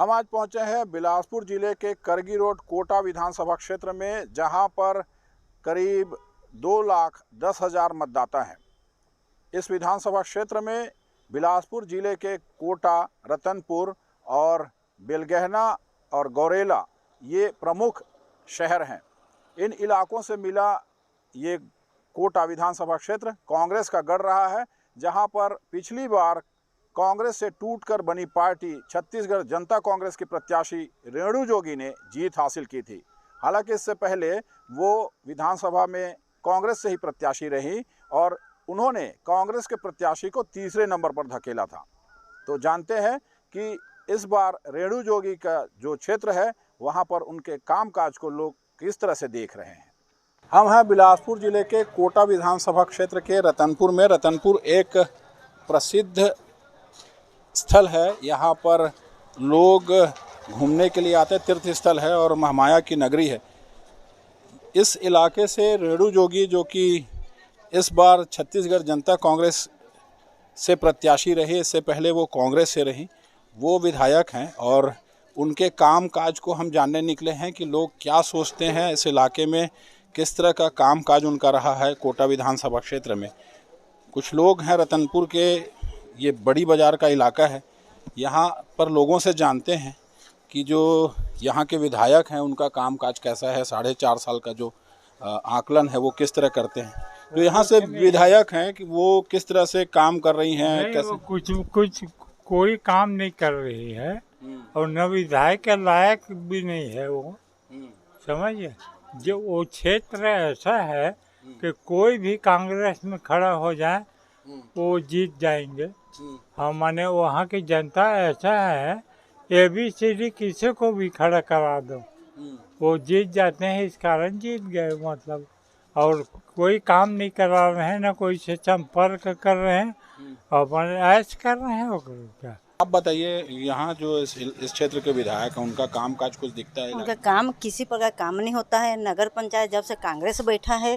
हम आज पहुंचे हैं बिलासपुर जिले के करगी रोड कोटा विधानसभा क्षेत्र में, जहां पर करीब 2,10,000 मतदाता हैं। इस विधानसभा क्षेत्र में बिलासपुर जिले के कोटा, रतनपुर और बेलगहना और गौरेला ये प्रमुख शहर हैं। इन इलाकों से मिला ये कोटा विधानसभा क्षेत्र कांग्रेस का गढ़ रहा है, जहां पर पिछली बार कांग्रेस से टूटकर बनी पार्टी छत्तीसगढ़ जनता कांग्रेस की प्रत्याशी रेणु जोगी ने जीत हासिल की थी। हालांकि इससे पहले वो विधानसभा में कांग्रेस से ही प्रत्याशी रही और उन्होंने कांग्रेस के प्रत्याशी को तीसरे नंबर पर धकेला था। तो जानते हैं कि इस बार रेणु जोगी का जो क्षेत्र है वहां पर उनके कामकाज को लोग किस तरह से देख रहे हैं। हम हैं बिलासपुर जिले के कोटा विधानसभा क्षेत्र के रतनपुर में। रतनपुर एक प्रसिद्ध स्थल है, यहाँ पर लोग घूमने के लिए आते हैं, तीर्थ स्थल है और महामाया की नगरी है। इस इलाके से रेणु जोगी, जो कि इस बार छत्तीसगढ़ जनता कांग्रेस से प्रत्याशी रही, इससे पहले वो कांग्रेस से रही, वो विधायक हैं और उनके काम काज को हम जानने निकले हैं कि लोग क्या सोचते हैं, इस इलाके में किस तरह का काम काज उनका रहा है। कोटा विधानसभा क्षेत्र में कुछ लोग हैं रतनपुर के, ये बड़ी बाज़ार का इलाका है, यहाँ पर लोगों से जानते हैं कि जो यहाँ के विधायक हैं उनका कामकाज कैसा है, 4.5 साल का जो आकलन है वो किस तरह करते हैं। जो यहाँ से विधायक हैं कि वो किस तरह से काम कर रही हैं, कैसे कुछ कोई काम नहीं कर रही है और न विधायक के लायक भी नहीं है वो, समझिए। जो वो क्षेत्र ऐसा है कि कोई भी कांग्रेस में खड़ा हो जाए वो जीत जाएंगे। हम माने वहाँ की जनता ऐसा है, ABCD किसी को भी खड़ा करा दो वो जीत जाते हैं, इस कारण जीत गए मतलब। और कोई काम नहीं करा रहे हैं, ना कोई से संपर्क कर रहे हैं और ऐसे कर रहे हैं। क्या आप बताइए, यहाँ जो इस क्षेत्र के विधायक हैं उनका काम काज कुछ दिखता है? उनका काम किसी प्रकार काम नहीं होता है। नगर पंचायत जब से कांग्रेस बैठा है,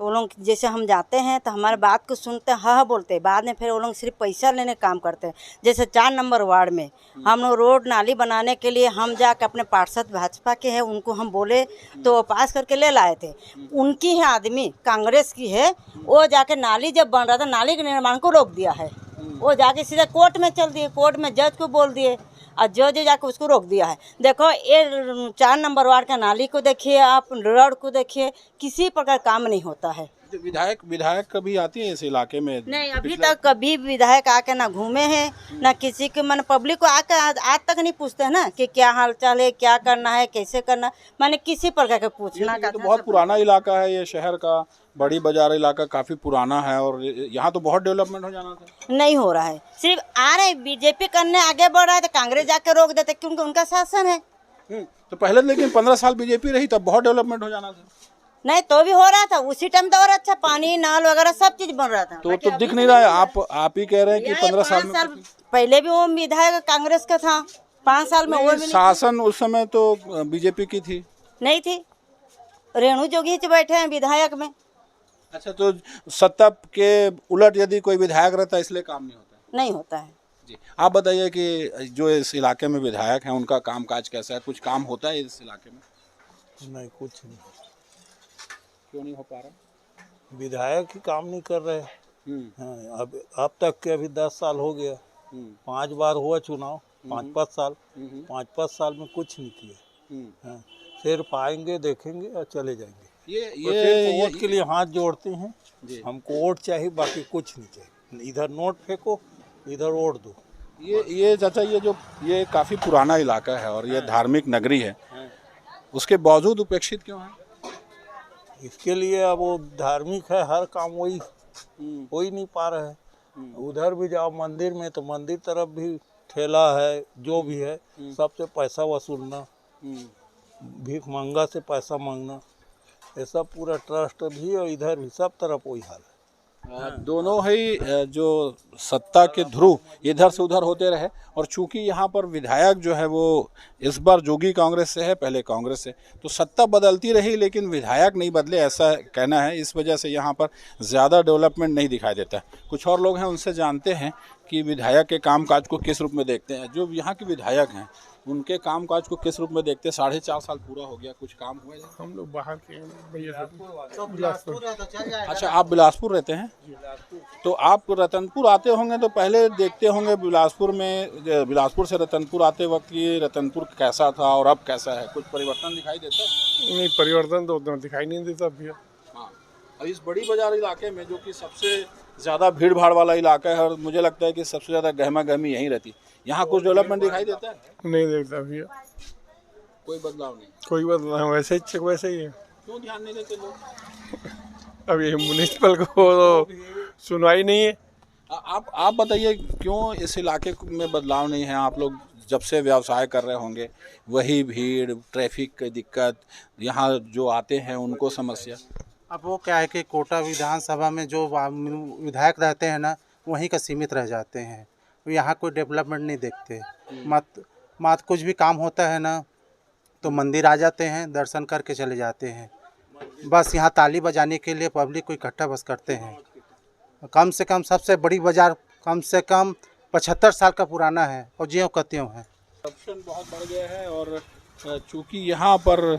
वो लोग जैसे हम जाते हैं तो हमारे बात को सुनते हैं, हाँ बोलते हैं, बाद में फिर वो लोग सिर्फ पैसा लेने काम करते हैं। जैसे 4 नंबर वार्ड में हम लोग रोड नाली बनाने के लिए हम जाकर अपने पार्षद भाजपा के हैं उनको हम बोले तो वो पास करके ले लाए थे। उनकी है आदमी कांग्रेस की है, वो जाके नाली जब बन रहा था नाली के निर्माण को रोक दिया है। वो जाके सीधा कोर्ट में चल दिए, कोर्ट में जज को बोल दिए और जज जाके उसको रोक दिया है। देखो ये 4 नंबर वार्ड का नाली को देखिए, आप रोड को देखिए, किसी प्रकार काम नहीं होता है। विधायक कभी आती है इस इलाके में? नहीं, अभी तक कभी विधायक आके ना घूमे हैं, ना किसी के मन पब्लिक को आके आज तक नहीं पूछते हैं ना कि क्या हाल चाल है, क्या करना है, कैसे करना, माने किसी प्रकार का पूछना का। तो बहुत पुराना इलाका है ये शहर का, बड़ी बाजार इलाका काफी पुराना है और यहाँ तो बहुत डेवलपमेंट हो जाना था। नहीं हो रहा है, सिर्फ आ रहे बीजेपी करने आगे बढ़ रहा है तो कांग्रेस जाके रोक देते क्योंकि उनका शासन है। तो पहले लेकिन 15 साल बीजेपी रही तब बहुत डेवलपमेंट हो जाना था। नहीं तो भी हो रहा था, उसी टाइम तो और अच्छा पानी नाल वगैरह सब चीज बन रहा था। तो दिख नहीं रहा है। आप ही कह रहे हैं कि 15 साल में पहले भी वो विधायक कांग्रेस का था, 5 साल में वो शासन उस समय तो बीजेपी की थी नहीं थी, रेणु जोगी बैठे हैं विधायक में। अच्छा, तो सत्ता के उलट यदि कोई विधायक रहता इसलिए काम नहीं होता है जी। आप बताइए कि जो इस इलाके में विधायक हैं उनका कामकाज कैसा है, कुछ काम होता है इस इलाके में? नहीं, कुछ नहीं। क्यों नहीं हो पा रहा? विधायक ही काम नहीं कर रहे। हाँ, अब तक के अभी 10 साल हो गया, 5 बार हुआ चुनाव, 5-5 साल, 5-5 साल में कुछ नहीं किया। हाँ, सिर्फ आएंगे देखेंगे और चले जाएंगे। ये वोट के लिए हाथ जोड़ते हैं, हमको वोट चाहिए, बाकी कुछ नहीं चाहिए। इधर नोट फेंको, इधर वोट दो। ये चाचा, ये काफी पुराना इलाका है और ये धार्मिक नगरी है, उसके बावजूद उपेक्षित क्यों है? इसके लिए अब वो धार्मिक है, हर काम वही हो ही नहीं पा रहा है। उधर भी जाओ मंदिर में तो मंदिर तरफ भी ठेला है, जो भी है सबसे पैसा वसूलना, भीख मंगा से पैसा मांगना, ये सब पूरा ट्रस्ट भी और इधर भी सब तरफ वही हाल है। दोनों ही जो सत्ता के ध्रुव इधर से उधर होते रहे और चूंकि यहाँ पर विधायक जो है वो इस बार जोगी कांग्रेस से है, पहले कांग्रेस से, तो सत्ता बदलती रही लेकिन विधायक नहीं बदले, ऐसा कहना है। इस वजह से यहाँ पर ज़्यादा डेवलपमेंट नहीं दिखाई देता। कुछ और लोग हैं, उनसे जानते हैं कि विधायक के कामकाज को किस रूप में देखते हैं। जो यहाँ के विधायक हैं उनके कामकाज को किस रूप में देखते हैं? 4.5 साल पूरा हो गया, कुछ काम हुआ है? हम लोग बाहर के भैया बिलासपुर। अच्छा, आप बिलासपुर रहते हैं? तो आप रतनपुर आते होंगे तो पहले देखते होंगे बिलासपुर में, बिलासपुर से रतनपुर आते वक्त ये रतनपुर कैसा था और अब कैसा है? कुछ परिवर्तन दिखाई देता है? नहीं, परिवर्तन तो उतना दिखाई नहीं देता भैया। हाँ, और इस बड़ी बाजार इलाके में जो कि सबसे ज़्यादा भीड़ भाड़ वाला इलाका है और मुझे लगता है कि सबसे ज़्यादा गहमा गहमी यहीं रहती, यहाँ कुछ डेवलपमेंट दिखाई देता है? नहीं देखता भैया, कोई बदलाव नहीं? कोई बदलाव, वैसे ही वैसे ही है। क्यों ध्यान नहीं देते लोग? अब ये म्युनिसिपल को तो सुनवाई नहीं है। आप बताइए क्यों इस इलाके में बदलाव नहीं है? आप लोग जब से व्यवसाय कर रहे होंगे, वही भीड़, ट्रैफिक की दिक्कत, यहाँ जो आते हैं उनको समस्या। अब वो क्या है कि कोटा विधानसभा में जो विधायक रहते हैं ना, वहीं का सीमित रह जाते हैं, यहाँ कोई डेवलपमेंट नहीं देखते। मत कुछ भी काम होता है ना तो मंदिर आ जाते हैं, दर्शन करके चले जाते हैं। बस यहाँ ताली बजाने के लिए पब्लिक को इकट्ठा बस करते हैं। कम से कम सबसे बड़ी बाजार कम से कम 75 साल का पुराना है और ज्यों का त्यों है। करप्शन बहुत बढ़ गया है और चूँकि यहाँ पर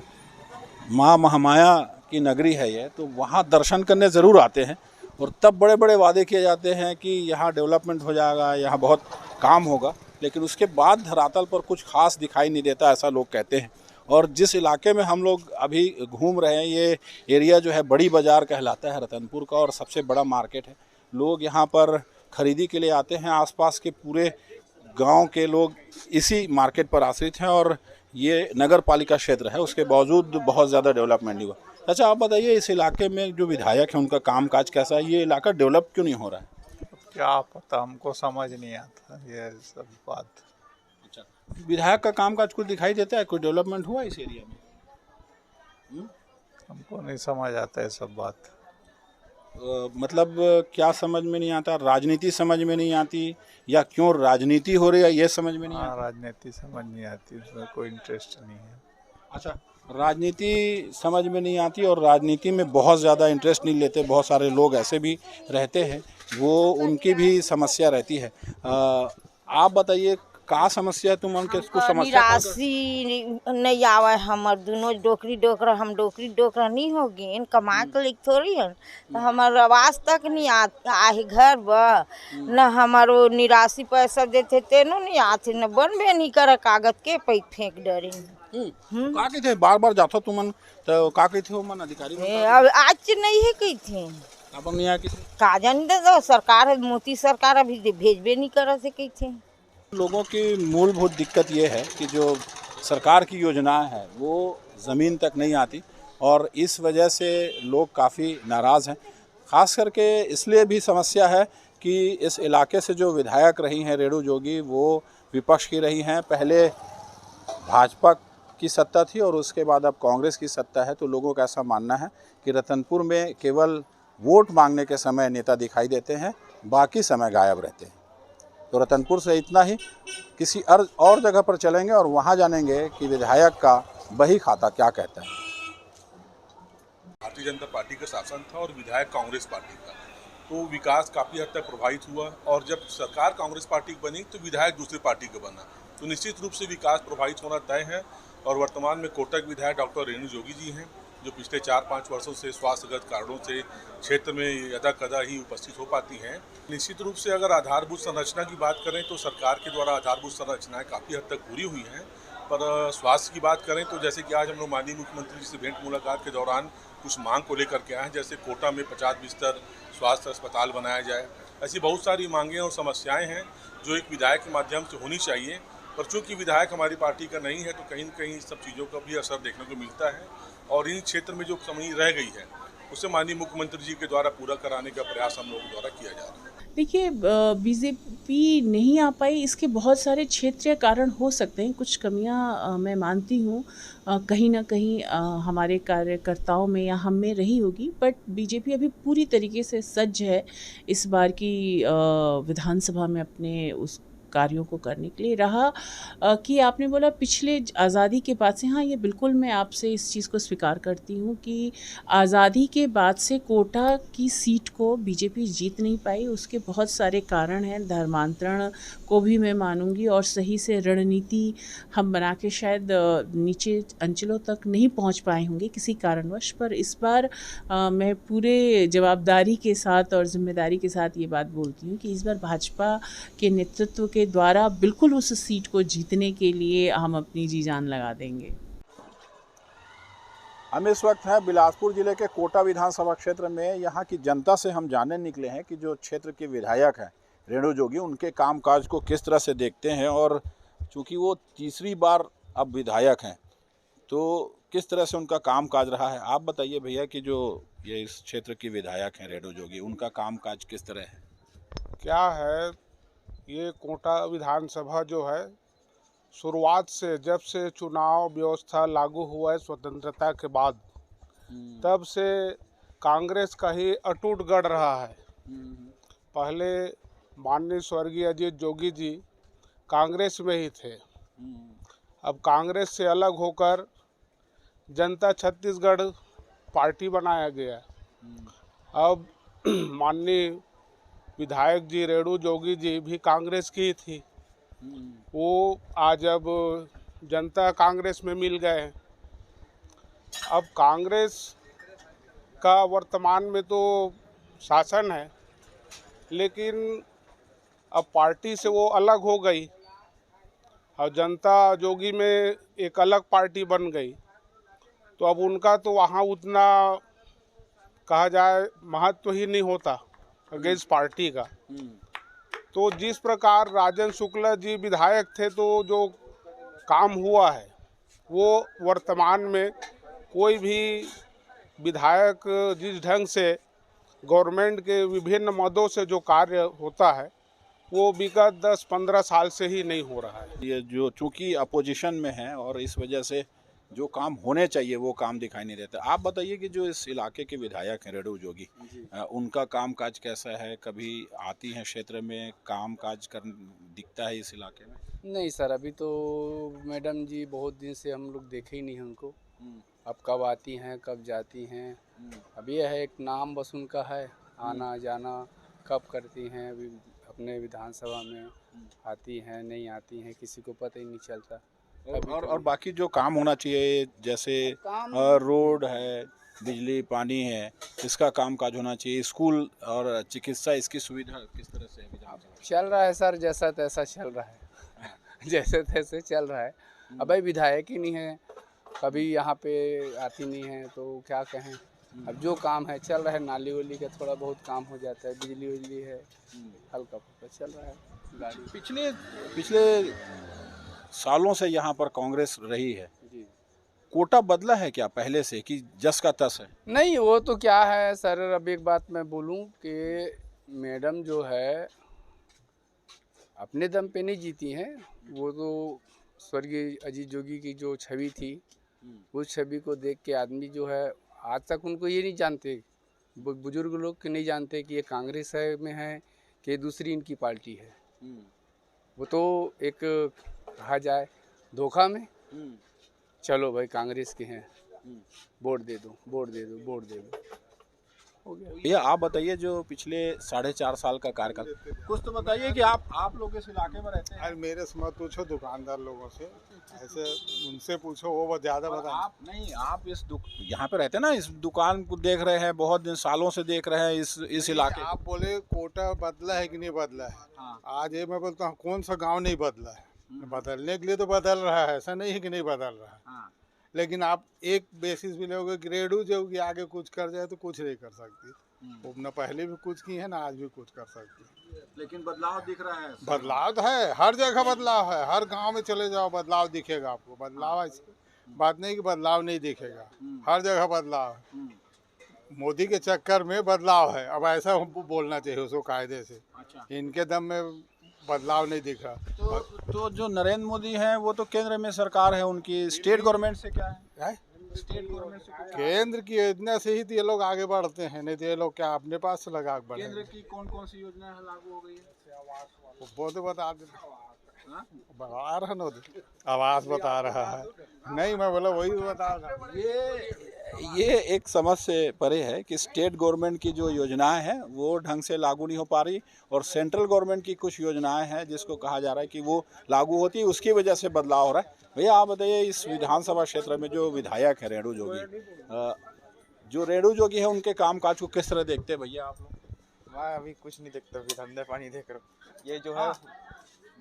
माँ महामाया की नगरी है ये, तो वहाँ दर्शन करने ज़रूर आते हैं और तब बड़े बड़े वादे किए जाते हैं कि यहाँ डेवलपमेंट हो जाएगा, यहाँ बहुत काम होगा, लेकिन उसके बाद धरातल पर कुछ खास दिखाई नहीं देता, ऐसा लोग कहते हैं। और जिस इलाके में हम लोग अभी घूम रहे हैं, ये एरिया जो है बड़ी बाज़ार कहलाता है रतनपुर का और सबसे बड़ा मार्केट है। लोग यहाँ पर खरीदी के लिए आते हैं, आसपास के पूरे गांव के लोग इसी मार्केट पर आश्रित हैं और ये नगर पालिका क्षेत्र है, उसके बावजूद बहुत ज़्यादा डेवलपमेंट नहीं हुआ। अच्छा, आप बताइए इस इलाके में जो विधायक हैं उनका कामकाज कैसा है? ये इलाका डेवलप क्यों नहीं हो रहा है? क्या पता, हमको समझ नहीं आता ये सब बात। अच्छा, विधायक का कामकाज कुछ दिखाई देता है? कोई डेवलपमेंट हुआ इस एरिया में? हमको नहीं समझ आता है सब बात। मतलब क्या समझ में नहीं आता? राजनीति समझ में नहीं आती या क्यों राजनीति हो रही है ये समझ में नहीं हाँ, आता? राजनीति समझ नहीं आती, उसमें कोई इंटरेस्ट नहीं है। अच्छा, राजनीति समझ में नहीं आती और राजनीति में बहुत ज़्यादा इंटरेस्ट नहीं लेते, बहुत सारे लोग ऐसे भी रहते हैं, वो उनकी भी समस्या रहती है। आप बताइए का समस्या है? तुम उनके कुछ समस्या? निराशी नहीं आवे, हमर दोनों डोकरी डोकरा, हम डोकरी डोकरा नहीं हो गए, कमा के लिख थोड़ी है तो हमार आवाज तक नहीं आए घर ब न हमारो निराशी पैसा देते तेनो नहीं आते, न बनबे नहीं करे कागज के पै फेंक डरे। का कहते बार बार जातो तुमन तो का कहते हो मन अधिकारी? अब आज नहीं है कही थे अपन नहीं आया किसी का जान दे, सरकार मोदी सरकार अभी भेजबे नहीं करे से कही थे। लोगों की मूलभूत दिक्कत ये है कि जो सरकार की योजनाएं हैं वो ज़मीन तक नहीं आती और इस वजह से लोग काफ़ी नाराज़ हैं। ख़ास करके इसलिए भी समस्या है कि इस इलाके से जो विधायक रही हैं रेणु जोगी, वो विपक्ष की रही हैं। पहले भाजपा की सत्ता थी और उसके बाद अब कांग्रेस की सत्ता है, तो लोगों का ऐसा मानना है कि रतनपुर में केवल वोट मांगने के समय नेता दिखाई देते हैं, बाकी समय गायब रहते हैं। तो रतनपुर से इतना ही, किसी और जगह पर चलेंगे और वहाँ जानेंगे कि विधायक का बही खाता क्या कहता है। भारतीय जनता पार्टी का शासन था और विधायक कांग्रेस पार्टी का, तो विकास काफ़ी हद तक प्रभावित हुआ और जब सरकार कांग्रेस पार्टी की बनी तो विधायक दूसरी पार्टी का बना, तो निश्चित रूप से विकास प्रभावित होना तय है। और वर्तमान में कोटक विधायक डॉक्टर रेणु जोगी जी हैं, जो पिछले 4-5 वर्षों से स्वास्थ्यगत कारणों से क्षेत्र में यदा कदा ही उपस्थित हो पाती हैं। निश्चित रूप से अगर आधारभूत संरचना की बात करें तो सरकार के द्वारा आधारभूत संरचनाएं काफ़ी हद तक पूरी हुई हैं, पर स्वास्थ्य की बात करें तो जैसे कि आज हम लोग माननीय मुख्यमंत्री जी से भेंट मुलाकात के दौरान कुछ मांग को लेकर के आए हैं, जैसे कोटा में 50 बिस्तर स्वास्थ्य अस्पताल बनाया जाए। ऐसी बहुत सारी मांगें और समस्याएँ हैं जो एक विधायक के माध्यम से होनी चाहिए, पर चूँकि विधायक हमारी पार्टी का नहीं है तो कहीं न कहीं सब चीज़ों का भी असर देखने को मिलता है और इन क्षेत्र में जो कमी रह गई है उसे माननीय मुख्यमंत्री जी के द्वारा पूरा कराने का प्रयास हम लोगों द्वारा किया जा रहा है। देखिए, बीजेपी नहीं आ पाई, इसके बहुत सारे क्षेत्रीय कारण हो सकते हैं। कुछ कमियां मैं मानती हूँ कहीं ना कहीं हमारे कार्यकर्ताओं में या हम में रही होगी, बट बीजेपी अभी पूरी तरीके से सज्ज है इस बार की विधानसभा में अपने उस कार्यों को करने के लिए रहा। कि आपने बोला पिछले आज़ादी के बाद से, हाँ ये बिल्कुल मैं आपसे इस चीज़ को स्वीकार करती हूँ कि आज़ादी के बाद से कोटा की सीट को बीजेपी जीत नहीं पाई। उसके बहुत सारे कारण हैं, धर्मांतरण को भी मैं मानूंगी, और सही से रणनीति हम बना के शायद नीचे अंचलों तक नहीं पहुंच पाए होंगे किसी कारणवश। पर इस बार मैं पूरे जवाबदारी के साथ और जिम्मेदारी के साथ ये बात बोलती हूँ कि इस बार भाजपा के नेतृत्व के द्वारा बिल्कुल उस सीट को जीतने के लिए हम अपनी जी जान लगा देंगे। हम इस वक्त हैं बिलासपुर जिले के कोटा विधानसभा क्षेत्र में। यहाँ की जनता से हम जानने निकले हैं कि जो क्षेत्र के विधायक हैं रेणु जोगी, उनके कामकाज को किस तरह से देखते हैं, और चूँकि वो तीसरी बार अब विधायक हैं तो किस तरह से उनका कामकाज रहा है। आप बताइए भैया कि जो ये इस क्षेत्र के विधायक हैं रेणु जोगी, उनका कामकाज किस तरह है? क्या है, ये कोटा विधानसभा जो है शुरुआत से, जब से चुनाव व्यवस्था लागू हुआ है स्वतंत्रता के बाद, तब से कांग्रेस का ही अटूट गढ़ रहा है। पहले माननीय स्वर्गीय अजीत जोगी जी कांग्रेस में ही थे। अब कांग्रेस से अलग होकर जनता छत्तीसगढ़ पार्टी बनाया गया। अब माननीय विधायक जी रेणु जोगी जी भी कांग्रेस की थी, वो आज अब जनता कांग्रेस में मिल गए हैं। अब कांग्रेस का वर्तमान में तो शासन है, लेकिन अब पार्टी से वो अलग हो गई और जनता जोगी में एक अलग पार्टी बन गई। तो अब उनका तो वहाँ उतना कहा जाए महत्व ही नहीं होता अगेंस्ट पार्टी का। तो जिस प्रकार राजन शुक्ला जी विधायक थे, तो जो काम हुआ है वो वर्तमान में कोई भी विधायक जिस ढंग से गवर्नमेंट के विभिन्न मदों से जो कार्य होता है वो विगत 10-15 साल से ही नहीं हो रहा है। ये जो चूँकि अपोजिशन में है और इस वजह से जो काम होने चाहिए वो काम दिखाई नहीं देता। आप बताइए कि जो इस इलाके के विधायक हैं रेणु जोगी, उनका कामकाज कैसा है? कभी आती हैं क्षेत्र में, कामकाज कर दिखता है इस इलाके में? नहीं सर, अभी तो मैडम जी बहुत दिन से हम लोग देखे ही नहीं हैं उनको। अब कब आती हैं कब जाती हैं, अब ये है एक नाम बस उनका है, आना जाना कब करती हैं। अभी अपने विधानसभा में आती हैं नहीं आती हैं किसी को पता ही नहीं चलता। और बाकी जो काम होना चाहिए, जैसे रोड है, बिजली पानी है, इसका काम काज होना चाहिए, स्कूल और चिकित्सा, इसकी सुविधा किस तरह से विधानसभा चल रहा है सर? जैसा तैसा चल रहा है जैसे तैसे चल रहा है। अब भाई विधायक ही नहीं है, कभी यहाँ पे आती नहीं है, तो क्या कहें। अब जो काम है चल रहा है, नाली वाली का थोड़ा बहुत काम हो जाता है, बिजली उजली है, हल्का फुल्का चल रहा है गाड़ी। पिछले सालों से यहाँ पर कांग्रेस रही है जी। कोटा बदला है क्या पहले से, कि जस का तस है? नहीं, वो तो क्या है सर, अब एक बात मैं बोलूँ कि मैडम जो है अपने दम पे नहीं जीती हैं। वो तो स्वर्गीय अजीत जोगी की जो छवि थी, उस छवि को देख के आदमी जो है आज तक उनको ये नहीं जानते, बुजुर्ग लोग नहीं जानते कि ये कांग्रेस है में है कि दूसरी इनकी पार्टी है। वो तो एक कहा जाए धोखा में, चलो भाई कांग्रेस के हैं, वोट दे दो वोट दे दो वोट दे दो, हो गया। भैया आप बताइए, जो पिछले 4.5 साल का कार्यकाल, कुछ तो बताइए कि आप लोग इस इलाके में रहते हैं। अरे मेरे से मत पूछो, दुकानदार लोगों से ऐसे उनसे पूछो, वो ज़्यादा बता। आप नहीं, आप इस यहाँ पे रहते हैं ना, इस दुकान को देख रहे हैं, बहुत दिन सालों से देख रहे हैं इस इलाके। आप बोले कोटा बदला है कि नहीं बदला है? हाँ। आज ये मैं बोलता हूँ, कौन सा गाँव नहीं बदला है? बदलने के लिए तो बदल रहा है, ऐसा नहीं है कि नहीं बदल रहा है। हाँ। लेकिन आप एक बेसिस भी लोगे कि रेणु जोगी आगे कुछ कर जाए तो कुछ नहीं कर सकती। वो न पहले भी कुछ की है ना आज भी कुछ कर सकती। लेकिन बदलाव दिख रहा है। बदलाव तो है, हर जगह बदलाव है, हर गांव में चले जाओ बदलाव दिखेगा आपको। बदलाव ऐसी बात नहीं कि बदलाव नहीं दिखेगा, हर जगह बदलाव है। मोदी के चक्कर में बदलाव है, अब ऐसा बोलना चाहिए उसको कायदे से। अच्छा। इनके दम में बदलाव नहीं दिख रहा। तो जो नरेंद्र मोदी हैं वो तो केंद्र में सरकार है उनकी, स्टेट गवर्नमेंट से क्या है? स्टेट गवर्नमेंट से कुछ केंद्र की योजना से ही तो ये लोग आगे बढ़ते हैं, नहीं तो ये लोग क्या अपने पास से लगा बढ़े। केंद्र की कौन कौन सी योजना है लागू हो गई है? वो तो बता दे, बता रहा ना, आवास बता रहा है, नहीं मैं बोला वही बता रहा। ये एक समझ से परे है कि स्टेट गवर्नमेंट की जो योजनाएं हैं वो ढंग से लागू नहीं हो पा रही, और सेंट्रल गवर्नमेंट की कुछ योजनाएं हैं जिसको कहा जा रहा है कि वो लागू होती है, उसकी वजह से बदलाव हो रहा है। भैया आप बताइए, इस विधानसभा क्षेत्र में जो विधायक है रेणु जोगी है, उनके कामकाज को किस तरह देखते हैं भैया आप लोग? मैं अभी कुछ नहीं देखता, अभी धंधे पानी देख रहा हूँ। ये जो है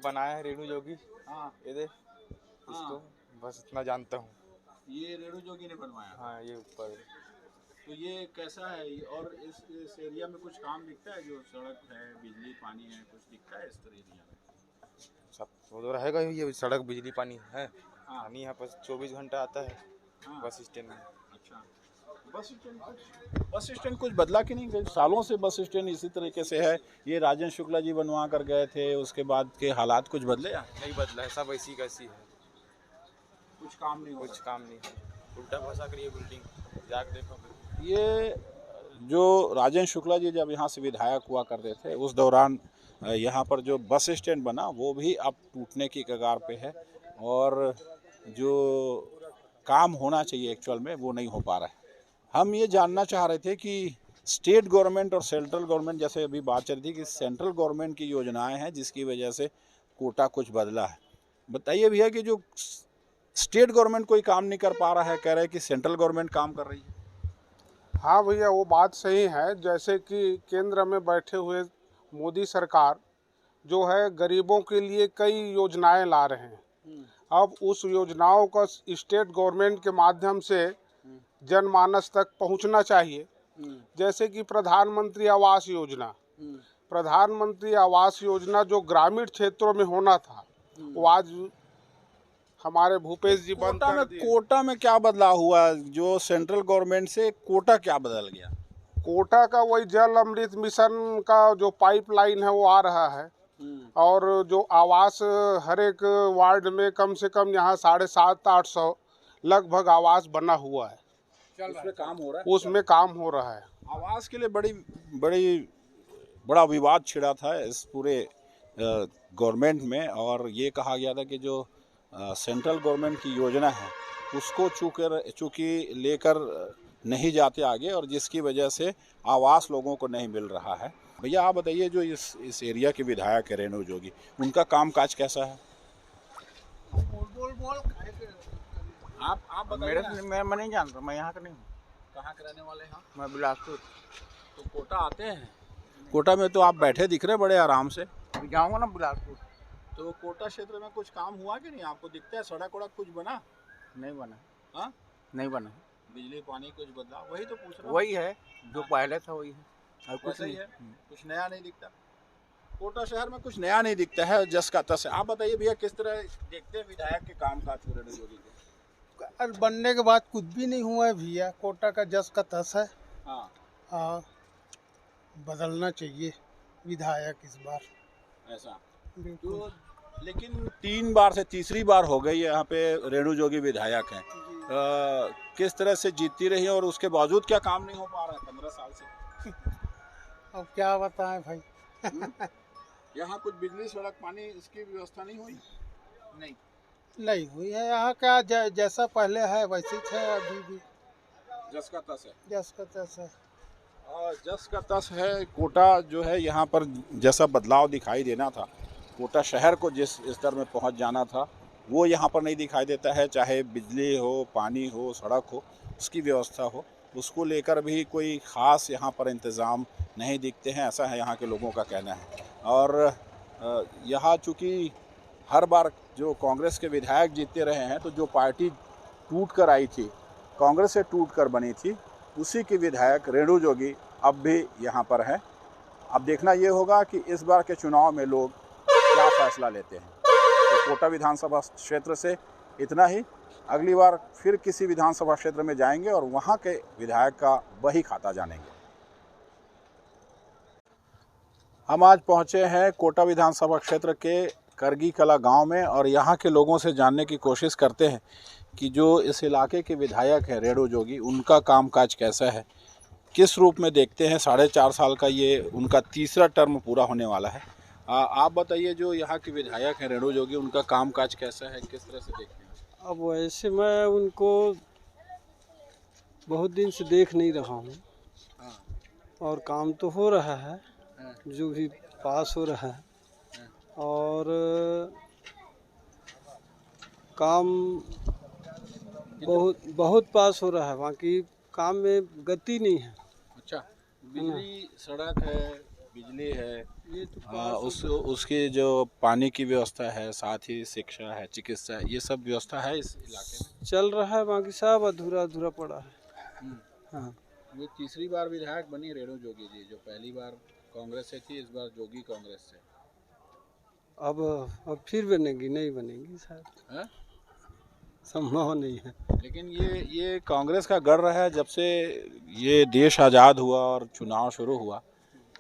बनाया है रेणु जोगी, ये दे इसको, बस इतना जानता हूँ। ये रेणु जोगी ने बनवाया? हाँ, ये ऊपर। तो ये कैसा है, और इस एरिया में कुछ काम दिखता है? जो सड़क है, बिजली पानी है, कुछ दिखता है इस एरिया में? सब वो तो रहेगा ही, ये सड़क बिजली पानी है। पानी यहाँ पर 24 घंटा आता है बस स्टैंड में। अच्छा, बस स्टैंड कुछ बदला कि नहीं? सालों से बस स्टैंड इसी तरीके से है। ये राजेंद्र शुक्ला जी बनवा कर गए थे, उसके बाद के हालात कुछ बदले? नहीं बदला है, सब ऐसी कैसी है, कुछ काम नहीं, कुछ काम नहीं है, उल्टा फंसा कर ये बिल्डिंग जाके देखो। ये जो राजेंद्र शुक्ला जी जब यहाँ से विधायक हुआ करते थे, उस दौरान यहाँ पर जो बस स्टैंड बना वो भी अब टूटने की कगार पे है, और जो काम होना चाहिए एक्चुअल में वो नहीं हो पा रहा है। हम ये जानना चाह रहे थे कि स्टेट गवर्नमेंट और सेंट्रल गवर्नमेंट, जैसे अभी बात चल रही थी कि सेंट्रल गवर्नमेंट की योजनाएं हैं जिसकी वजह से कोटा कुछ बदला है, बताइए भैया कि जो स्टेट गवर्नमेंट कोई काम नहीं कर पा रहा है, कह रहे हैं कि सेंट्रल गवर्नमेंट काम कर रही है। हाँ भैया, वो बात सही है। जैसे कि केंद्र में बैठे हुए मोदी सरकार जो है गरीबों के लिए कई योजनाएं ला रहे हैं। अब उस योजनाओं का स्टेट गवर्नमेंट के माध्यम से जनमानस तक पहुंचना चाहिए। जैसे कि प्रधानमंत्री आवास योजना जो ग्रामीण क्षेत्रों में होना था, वो आज हमारे भूपेश जी बंद कर दिए। कोटा में क्या बदलाव हुआ? जो सेंट्रल गवर्नमेंट से कोटा क्या बदल गया? कोटा का वही जल अमृत मिशन का जो पाइपलाइन है वो आ रहा है, और जो आवास हर एक वार्ड में कम से कम यहाँ 750-800 लगभग आवास बना हुआ है। उसमें काम हो रहा है? उसमें काम हो रहा है। आवास के लिए बड़ा विवाद छिड़ा था इस पूरे गवर्नमेंट में, और ये कहा गया था कि जो सेंट्रल गवर्नमेंट की योजना है उसको चूँकि लेकर नहीं जाते आगे, और जिसकी वजह से आवास लोगों को नहीं मिल रहा है। भैया आप बताइए, जो इस एरिया के विधायक है रेणु जोगी, उनका कामकाज कैसा है? आप बताइए। मैं नहीं जानता, मैं यहाँ का नहीं हूँ। कहाँ के रहने वाले हैं? मैं बिलासपुर। तो कोटा आते हैं? कोटा में तो आप बैठे दिख रहे बड़े आराम से। जाऊँगा ना बिलासपुर। तो कोटा क्षेत्र में कुछ काम हुआ कि नहीं? आपको दिखता है सड़क वड़क कुछ बना? नहीं बना। हाँ, नहीं बना। बिजली पानी कुछ बदला? वही तो पूछ रहा हूँ। वही है जो पहले था, वही है, और कुछ नहीं है। कुछ नया नहीं दिखता कोटा शहर में, कुछ नया नहीं दिखता है, जस का तस है। आप बताइए भैया, किस तरह देखते हैं विधायक के कामकाज को रेणु जोगी के? बनने के बाद कुछ भी नहीं हुआ है भैया, कोटा का जस का तस है। हाँ, बदलना चाहिए विधायक इस बार, ऐसा। तो लेकिन 3 बार से तीसरी बार हो गई यहाँ पे रेणु जोगी विधायक हैं। किस तरह से जीतती रही और उसके बावजूद क्या काम नहीं हो पा रहा है 15 साल से? अब क्या बताएं भाई। यहाँ कुछ बिजली सड़क पानी इसकी व्यवस्था नहीं हुई? नहीं हुई है यहाँ क्या, जैसा पहले है वैसे ही है अभी भी। जस का तस है। जस का तस है। जस का तस है। कोटा जो है, यहाँ पर जैसा बदलाव दिखाई देना था, कोटा शहर को जिस स्तर में पहुँच जाना था, वो यहाँ पर नहीं दिखाई देता है। चाहे बिजली हो, पानी हो, सड़क हो, उसकी व्यवस्था हो, उसको लेकर भी कोई ख़ास यहाँ पर इंतज़ाम नहीं दिखते हैं, ऐसा है यहाँ के लोगों का कहना है। और यहाँ चूँकि हर बार जो कांग्रेस के विधायक जीतते रहे हैं, तो जो पार्टी टूट कर आई थी, कांग्रेस से टूट कर बनी थी, उसी के विधायक रेणु जोगी अब भी यहाँ पर हैं। अब देखना ये होगा कि इस बार के चुनाव में लोग क्या फैसला लेते हैं। तो कोटा विधानसभा क्षेत्र से इतना ही। अगली बार फिर किसी विधानसभा क्षेत्र में जाएंगे और वहाँ के विधायक का वही खाता जानेंगे। हम आज पहुँचे हैं कोटा विधानसभा क्षेत्र के करगी कला गांव में, और यहाँ के लोगों से जानने की कोशिश करते हैं कि जो इस इलाके के विधायक हैं रेणु जोगी, उनका कामकाज कैसा है, किस रूप में देखते हैं। 4.5 साल का ये उनका तीसरा टर्म पूरा होने वाला है। आप बताइए, जो यहाँ के विधायक हैं रेणु जोगी, उनका कामकाज कैसा है, किस तरह से देखते हैं? अब वैसे मैं उनको बहुत दिन से देख नहीं रहा हूँ, और काम तो हो रहा है, जो भी पास हो रहा है, और काम बहुत पास हो रहा है, बाकी काम में गति नहीं है। अच्छा, बिजली, सड़क है, बिजली है, ये तो उसकी जो पानी की व्यवस्था है, साथ ही शिक्षा है, चिकित्सा, ये सब व्यवस्था है इस इलाके में? चल रहा है, बाकी सब अधूरा अधूरा पड़ा है। हाँ, ये तीसरी बार विधायक बनी रेणु जोगी जी, जो पहली बार कांग्रेस से थी, इस बार जोगी कांग्रेस से। अब फिर बनेगी, नहीं बनेगी शायद, संभव नहीं है। लेकिन ये कांग्रेस का गढ़ रहा है, जब से ये देश आज़ाद हुआ और चुनाव शुरू हुआ,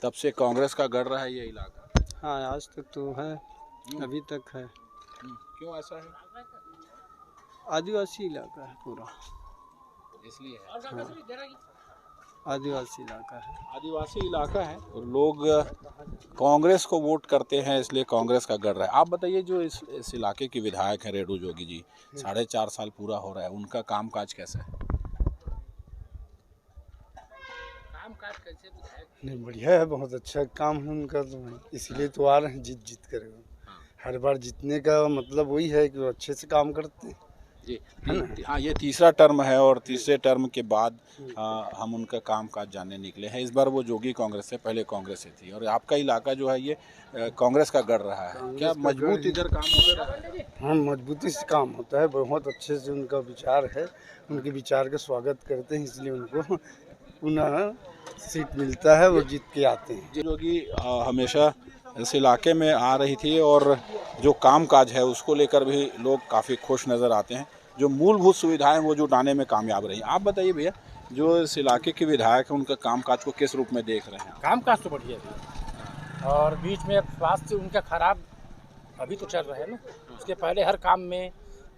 तब से कांग्रेस का गढ़ रहा है ये इलाका। हाँ, आज तक तो है, अभी तक है। क्यों ऐसा है? आदिवासी इलाका है पूरा, इसलिए है। हाँ, आदिवासी इलाका है। आदिवासी इलाका है और लोग कांग्रेस को वोट करते हैं, इसलिए कांग्रेस का गढ़ रहा है। आप बताइए, जो इस इलाके के विधायक हैं रेणु जोगी जी, 4.5 साल पूरा हो रहा है, उनका कामकाज कैसा है? कामकाज कैसे विधायक? नहीं, बढ़िया है, बहुत अच्छा काम है उनका, तो इसलिए तो आ रहे हैं जीत कर। हर बार जीतने का मतलब वही है कि वो अच्छे से काम करते हैं जी। हाँ, ये तीसरा टर्म है और तीसरे टर्म के बाद हम उनका कामकाज जानने निकले हैं। इस बार वो जोगी कांग्रेस से, पहले कांग्रेस से थी, और आपका इलाका जो है ये कांग्रेस का गढ़ रहा है। क्या मजबूत इधर काम हो रहा है? हाँ, मजबूती से काम होता है, बहुत अच्छे से उनका विचार है, उनके विचार का स्वागत करते हैं, इसलिए उनको पुनः सीट मिलता है, वो जीत के आते हैं। जोगी हमेशा इस इलाके में आ रही थी और जो कामकाज है उसको लेकर भी लोग काफ़ी खुश नज़र आते हैं। जो मूलभूत सुविधाएं वो जुटाने में कामयाब रही। आप बताइए भैया, जो इस इलाके के विधायक हैं, उनका कामकाज को किस रूप में देख रहे हैं? कामकाज तो बढ़िया है, और बीच में स्वास्थ्य उनका खराब अभी तो चल रहा है ना, उसके पहले हर काम में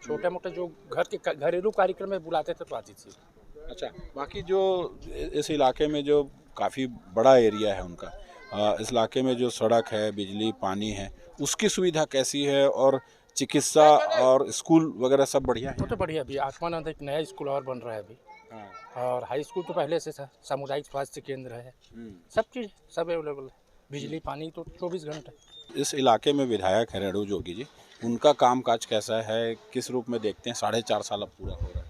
छोटे मोटे जो घर के घरेलू कार्यक्रम में बुलाते थे तो आती थी। अच्छा, बाकी जो इस इलाके में जो काफ़ी बड़ा एरिया है उनका, इस इलाके में जो सड़क है, बिजली, पानी है, उसकी सुविधा कैसी है, और चिकित्सा और स्कूल वगैरह सब बढ़िया है? वो तो बढ़िया भी, आसमान एक नया स्कूल और बन रहा है अभी, और हाई स्कूल तो पहले से था, सामुदायिक स्वास्थ्य केंद्र है, सब चीज़ सब अवेलेबल है, बिजली पानी तो 24 घंटे। इस इलाके में विधायक है रेणु जोगी जी, उनका कामकाज कैसा है, किस रूप में देखते हैं? 4.5 साल अब पूरा हो रहा है।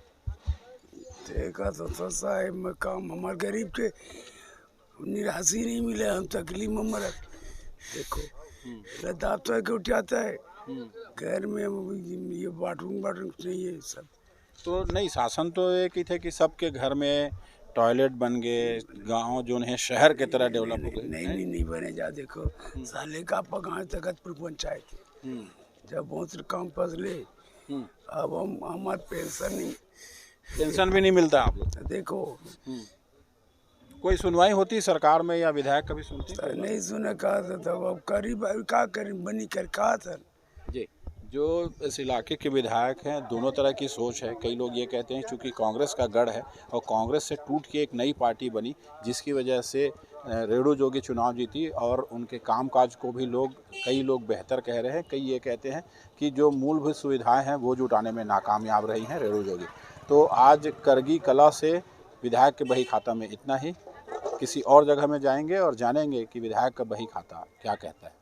देखा तो साहब में काम हमारे गरीब के निराशी नहीं मिले, हम तकलीफ में मर। देखो लद्दाख तो के उठाता है, घर में ये बाथरूम नहीं है सब तो नहीं। शासन तो ये की थे कि सबके घर में टॉयलेट बन गए, गांव जो है शहर के तरह डेवलप हो गए। नहीं बने जा। देखो साले का पगार तगतपुर पंचायत जब बहुत से काम फसले, अब हम हमारे पेंशन भी नहीं मिलता आप लोग। देखो कोई सुनवाई होती सरकार में या विधायक कभी सुनते? नहीं सुना, कहा था तब अब करीब क्या करें, बनी कर कहा था जी। जो इस इलाके के विधायक हैं, दोनों तरह की सोच है। कई लोग ये कहते हैं चूँकि कांग्रेस का गढ़ है और कांग्रेस से टूट के एक नई पार्टी बनी, जिसकी वजह से रेणु जोगी चुनाव जीती और उनके कामकाज को भी कई लोग बेहतर कह रहे हैं। कई ये कहते हैं कि जो मूलभूत सुविधाएं हैं वो जुटाने में नाकामयाब रही हैं रेणु जोगी। तो आज करगी कला से विधायक के बही खाता में इतना ही। किसी और जगह में जाएंगे और जानेंगे कि विधायक का बही खाता क्या कहता है।